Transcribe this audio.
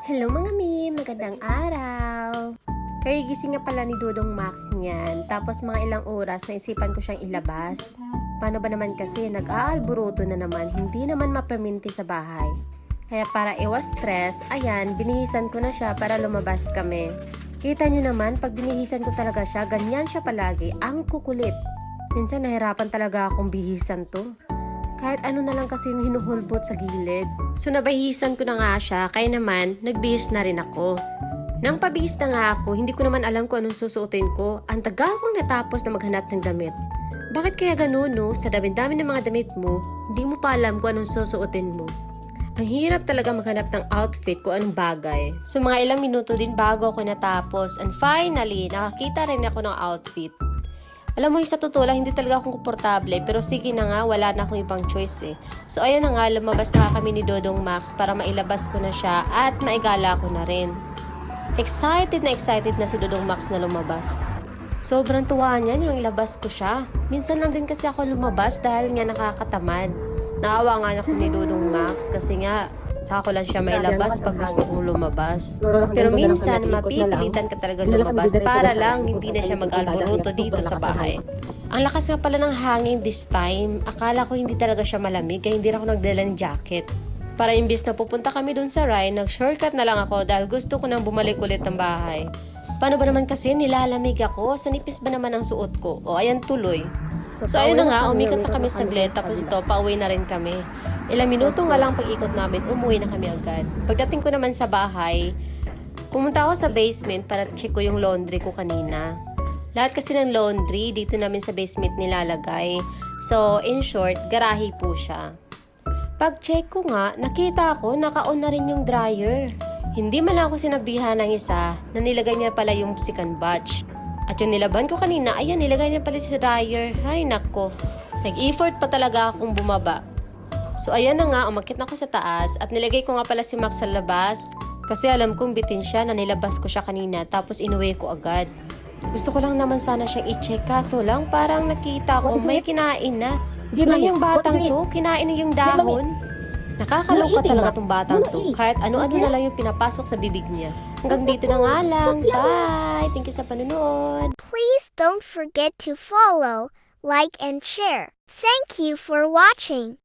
Hello mga mi, magandang araw! Kagigising nga pala ni Dodong Max niyan, tapos mga ilang oras naisipan ko siyang ilabas. Paano ba naman kasi, nag-aalburuto na naman, hindi naman maperminti sa bahay. Kaya para iwas stress, ayan, binihisan ko na siya para lumabas kami. Kita nyo naman, pag binihisan ko talaga siya, ganyan siya palagi, ang kukulit. Minsan nahirapan talaga akong bihisan to. Kahit ano na lang kasi yung hinuhulbot sa gilid. So nabahisan ko na nga siya, kaya naman nagbihis na rin ako. Nang pabihis na nga ako, hindi ko naman alam kung anong susuotin ko. Ang tagal kong natapos na maghanap ng damit. Bakit kaya ganun no? Sa dami-dami ng mga damit mo, hindi mo pa alam kung anong susuotin mo. Ang hirap talaga maghanap ng outfit kung anong bagay. So mga ilang minuto din bago ako natapos. And finally, nakakita rin ako ng outfit. Alam mo, sa totoo lang, hindi talaga akong komportable. Pero sige na nga, wala na akong ibang choice eh. So ayan na nga, lumabas na kami ni Dodong Max para mailabas ko na siya at maigala ko na rin. Excited na si Dodong Max na lumabas. Sobrang tuwa niya nung ilabas ko siya. Minsan lang din kasi ako lumabas dahil nga nakakatamad. Naawa nga ako ni Dodong Max kasi nga saka ko lang siya mailabas pag gusto kong lumabas. Pero minsan mapipilitan ka talaga lumabas para lang hindi na siya mag-alboruto dito sa bahay. Ang lakas nga pala ng hangin this time. Akala ko hindi talaga siya malamig kaya hindi na ako nagdala ng jacket. Para imbis na pupunta kami dun sa Rhine, nag-shortcut na lang ako dahil gusto ko nang bumalik ulit ng bahay. Paano ba naman kasi nilalamig ako? Sa nipis ba naman ang suot ko? O ayan tuloy. So ayun na nga, umikot na kami saglit tapos ito, pauwi na rin kami. Ilang minuto nga lang pag-ikot namin, umuwi na kami agad. Pagdating ko naman sa bahay, pumunta ako sa basement para check ko yung laundry ko kanina. Lahat kasi ng laundry dito namin sa basement nilalagay. So in short, garahe po siya. Pag-check ko nga, nakita ko naka-on na rin yung dryer. Hindi man lang ako sinabihan ng isa na nilagay niya pala yung second batch. At yung nilaban ko kanina, ayan, nilagay niya pala sa dryer. Ay, nako. Nag-effort pa talaga akong bumaba. So, ayan na nga, umakit na ako sa taas at nilagay ko nga pala si Max sa labas. Kasi alam kong bitin siya na nilabas ko siya kanina tapos inuwi ko agad. Gusto ko lang naman sana siyang i-check kaso lang parang nakita ko may kinain na. Ano yung batang to? Kinain na yung dahon. Nakakaloka talaga tong batang to. Kahit ano-ano na lang yung pinapasok sa bibig niya. Hanggang dito na nga lang. Bye! Thank you sa panunood. Please don't forget to follow, like, and share. Thank you for watching.